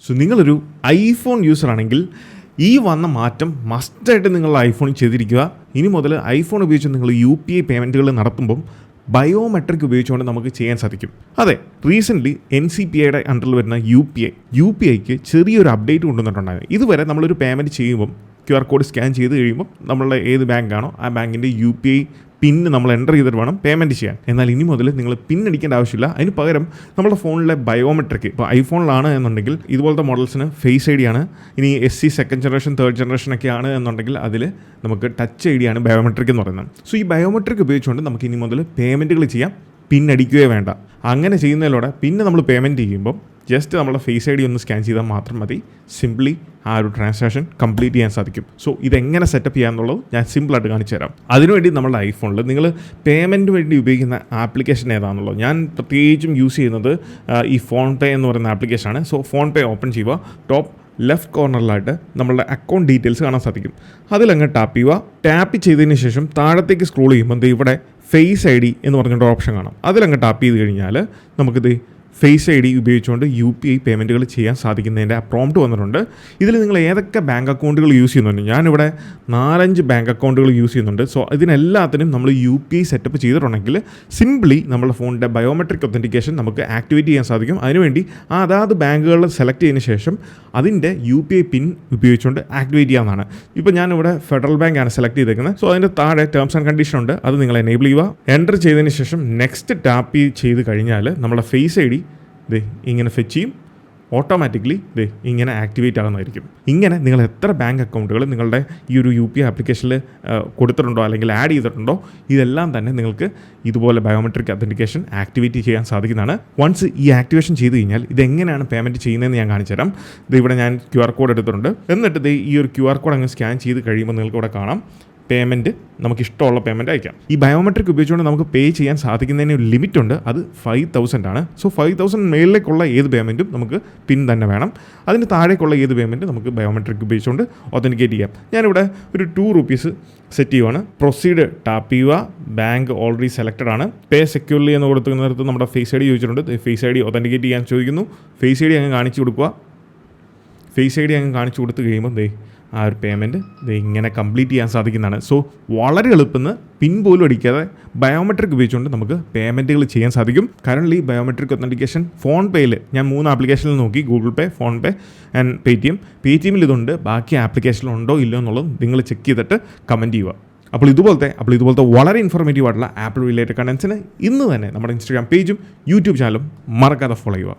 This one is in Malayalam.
സോ നിങ്ങളൊരു ഐഫോൺ യൂസർ ആണെങ്കിൽ ഈ വന്ന മാറ്റം മസ്റ്റായിട്ട് നിങ്ങളുടെ ഐഫോണിൽ ചെയ്തിരിക്കുക. ഇനി മുതൽ ഐഫോൺ ഉപയോഗിച്ച് നിങ്ങൾ UPI പേയ്മെൻറ്റുകൾ നടത്തുമ്പം ബയോമെട്രിക് ഉപയോഗിച്ചുകൊണ്ട് നമുക്ക് ചെയ്യാൻ സാധിക്കും. അതെ, റീസെൻ്റ്ലി NCPIയുടെ അണ്ടറിൽ വരുന്ന UPIക്ക് ചെറിയൊരു അപ്ഡേറ്റ് കൊണ്ടുവന്നിട്ടുണ്ടായിരുന്നു. ഇതുവരെ നമ്മളൊരു പേയ്മെൻറ്റ് ചെയ്യുമ്പം QR കോഡ് സ്കാൻ ചെയ്ത് കഴിയുമ്പോൾ നമ്മളുടെ ഏത് ബാങ്കാണോ ആ ബാങ്കിൻ്റെ UPI പിന്ന് നമ്മൾ എൻ്റർ ചെയ്തിട്ട് വേണം പേയ്മെൻറ്റ് ചെയ്യാൻ. എന്നാൽ ഇനി മുതൽ നിങ്ങൾ പിൻ അടിക്കേണ്ട ആവശ്യമില്ല. അതിന് പകരം നമ്മുടെ ഫോണിലെ ബയോമെട്രിക്, ഇപ്പോൾ ഐഫോണിലാണ് എന്നുണ്ടെങ്കിൽ ഇതുപോലത്തെ മോഡൽസിന് ഫേസ് ID ആണ്. ഇനി SC second generation third generation ഒക്കെ ആണ് എന്നുണ്ടെങ്കിൽ അതിൽ നമുക്ക് ടച്ച് ID ആണ് ബയോമെട്രിക് എന്ന് പറയുന്നത്. സോ ഈ ബയോമെട്രിക് ഉപയോഗിച്ചുകൊണ്ട് നമുക്ക് ഇനി മുതൽ പേയ്മെൻറ്റുകൾ ചെയ്യാം, പിൻ അടിക്കുകയോ വേണ്ട. അങ്ങനെ ചെയ്യുന്നതിലൂടെ പിന്നെ നമ്മൾ പേയ്മെൻറ്റ് ചെയ്യുമ്പം ജസ്റ്റ് നമ്മളെ ഫേസ് ID ഒന്ന് സ്കാൻ ചെയ്താൽ മാത്രം മതി, സിംപ്ലി ആ ഒരു ട്രാൻസാക്ഷൻ കംപ്ലീറ്റ് ചെയ്യാൻ സാധിക്കും. സോ ഇതെങ്ങനെ സെറ്റപ്പ് ചെയ്യാമെന്നുള്ളത് ഞാൻ സിമ്പിളായിട്ട് കാണിച്ചു തരാം. അതിനുവേണ്ടി നമ്മുടെ ഐഫോണിൽ നിങ്ങൾ പേയ്മെൻറ്റ് വേണ്ടി ഉപയോഗിക്കുന്ന ആപ്ലിക്കേഷൻ ഏതാണെന്നുള്ളത് ഞാൻ പ്രത്യേകിച്ചും യൂസ് ചെയ്യുന്നത് ഈ ഫോൺ പേ എന്ന് പറയുന്ന ആപ്ലിക്കേഷനാണ്. സോ ഫോൺ പേ ഓപ്പൺ ചെയ്യുക. ടോപ്പ് ലെഫ്റ്റ് കോർണറിലായിട്ട് നമ്മളുടെ അക്കൗണ്ട് ഡീറ്റെയിൽസ് കാണാൻ സാധിക്കും. അതിലങ്ങ് ടാപ്പ് ചെയ്യുക. ടാപ്പ് ചെയ്തതിന് ശേഷം താഴത്തേക്ക് സ്ക്രോൾ ചെയ്യുമ്പോൾ ഇവിടെ ഫേസ് ID എന്ന് പറഞ്ഞിട്ട് ഓപ്ഷൻ കാണാം. അതിലങ്ങ് ടാപ്പ് ചെയ്ത് കഴിഞ്ഞാൽ നമുക്കിത് ഫേസ് ID ഉപയോഗിച്ചുകൊണ്ട് UPI പേയ്മെൻറ്റുകൾ ചെയ്യാൻ സാധിക്കുന്നതിൻ്റെ ആ പ്രോംപ്റ്റ് വന്നിട്ടുണ്ട്. ഇതിൽ നിങ്ങൾ ഏതൊക്കെ ബാങ്ക് അക്കൗണ്ടുകൾ യൂസ് ചെയ്യുന്നുണ്ട്, ഞാനിവിടെ 4-5 ബാങ്ക് അക്കൗണ്ടുകൾ യൂസ് ചെയ്യുന്നുണ്ട്. സോ ഇതിനെല്ലാത്തിനും നമ്മൾ UPI സെറ്റപ്പ് ചെയ്തിട്ടുണ്ടെങ്കിൽ സിംപ്ലി നമ്മുടെ ഫോണിൻ്റെ ബയോമെട്രിക് ഒത്തൻറ്റിക്കേഷൻ നമുക്ക് ആക്ടിവേറ്റ് ചെയ്യാൻ സാധിക്കും. അതിനുവേണ്ടി അതാത് ബാങ്കുകൾ സെലക്ട് ചെയ്തതിന് ശേഷം അതിൻ്റെ UPI പിൻ ഉപയോഗിച്ചുകൊണ്ട് ആക്ടിവേറ്റ് ചെയ്യാവുന്നതാണ്. ഇപ്പോൾ ഞാനിവിടെ ഫെഡറൽ ബാങ്കാണ് സെലക്ട് ചെയ്തേക്കുന്നത്. സോ അതിൻ്റെ താഴെ ടേംസ് ആൻഡ് കണ്ടീഷൻ ഉണ്ട്, അത് നിങ്ങൾ എനേബിൾ ചെയ്യുക. എൻ്റർ ചെയ്തതിന് ശേഷം നെക്സ്റ്റ് ടാപ്പ് ചെയ്ത് കഴിഞ്ഞാൽ നമ്മുടെ ഫേസ് ID ഇങ്ങനെ ഫെച്ച് ചെയ്യും, ഓട്ടോമാറ്റിക്കലി ഇങ്ങനെ ആക്ടിവേറ്റ് ആകുന്നതായിരിക്കും. ഇങ്ങനെ നിങ്ങൾ എത്ര ബാങ്ക് അക്കൗണ്ടുകൾ നിങ്ങളുടെ ഈ ഒരു UPI ആപ്ലിക്കേഷനിൽ കൊടുത്തിട്ടുണ്ടോ അല്ലെങ്കിൽ ആഡ് ചെയ്തിട്ടുണ്ടോ ഇതെല്ലാം തന്നെ നിങ്ങൾക്ക് ഇതുപോലെ ബയോമെട്രിക് ഒത്തൻറ്റിക്കേഷൻ ആക്ടിവേറ്റ് ചെയ്യാൻ സാധിക്കുന്നതാണ്. വൺസ് ഈ ആക്ടിവേഷൻ ചെയ്ത് കഴിഞ്ഞാൽ ഇതെങ്ങനെയാണ് പേയ്മെൻറ്റ് ചെയ്യുന്നതെന്ന് ഞാൻ കാണിച്ചു തരാം. ഇവിടെ ഞാൻ QR കോഡ് എടുത്തിട്ടുണ്ട്. എന്നിട്ട് ഈ ഒരു QR കോഡ് അങ്ങ് സ്കാൻ ചെയ്ത് കഴിയുമ്പോൾ നിങ്ങൾക്ക് ഇവിടെ കാണാം പേയ്മെൻറ്റ്, നമുക്കിഷ്ടമുള്ള പേയ്മെൻറ്റ് അയക്കാം. ഈ ബയോമെട്രിക് ഉപയോഗിച്ചുകൊണ്ട് നമുക്ക് പേ ചെയ്യാൻ സാധിക്കുന്നതിന് ഒരു ലിമിറ്റ് ഉണ്ട്, അത് 5,000 ആണ്. സോ 5,000 മേളിലേക്കുള്ള ഏത് പേയ്മെൻറ്റും നമുക്ക് പിൻ തന്നെ വേണം. അതിന് താഴേക്കുള്ള ഏത് പേയ്മെൻറ്റ് നമുക്ക് ബയോമെട്രിക് ഉപയോഗിച്ചുകൊണ്ട് ഒത്തൻറ്റിക്കേറ്റ് ചെയ്യാം. ഞാനിവിടെ ഒരു ₹2 സെറ്റ് ചെയ്യുവാണ്. പ്രൊസീഡ് ടാപ്പ് ചെയ്യുക. ബാങ്ക് ഓൾറെഡി സെലക്റ്റഡ് ആണ്. പേ സെക്യൂർലി എന്ന് കൊടുക്കുന്നതിനകത്ത് നമ്മുടെ ഫേസ് ID ചോദിച്ചിട്ടുണ്ട്. ഫേസ് ID ഒത്തൻറ്റിക്കേറ്റ് ചെയ്യാൻ ചോദിക്കുന്നു. ഫേസ് ID അങ്ങ് കാണിച്ചു കൊടുക്കുക. ഫേസ് ID അങ്ങ് കാണിച്ചു കൊടുത്ത് കഴിയുമ്പോൾ ആ ഒരു പേയ്മെൻറ്റ് ഇങ്ങനെ കംപ്ലീറ്റ് ചെയ്യാൻ സാധിക്കുന്നതാണ്. സോ വളരെ എളുപ്പമെന്ന് പിൻ പോലും അടിക്കാതെ ബയോമെട്രിക് ഉപയോഗിച്ചുകൊണ്ട് നമുക്ക് പേയ്മെൻറ്റുകൾ ചെയ്യാൻ സാധിക്കും. കറൻറ്റ്ലി ബയോമെട്രിക് ഒത്തൻറ്റിക്കേഷൻ ഫോൺ പേയിൽ ഞാൻ 3 ആപ്ലിക്കേഷനിൽ നോക്കി, Google Pay, PhonePe and പേടിഎമ്മിൽ ഇതുണ്ട്. ബാക്കി ആപ്ലിക്കേഷനിലുണ്ടോ ഇല്ലയോ എന്നുള്ളത് നിങ്ങൾ ചെക്ക് ചെയ്തിട്ട് കമൻറ്റ് ചെയ്യുക. അപ്പോൾ ഇതുപോലത്തെ വളരെ ഇൻഫോർമേറ്റീവ് ആയിട്ടുള്ള ആപ്പിൾ റിലേറ്റഡ് കണ്ടൻസിന് ഇന്ന് തന്നെ നമ്മുടെ ഇൻസ്റ്റാഗ്രാം പേജും യൂട്യൂബ് ചാനലും മറക്കാതെ ഫോളോ ചെയ്യുക.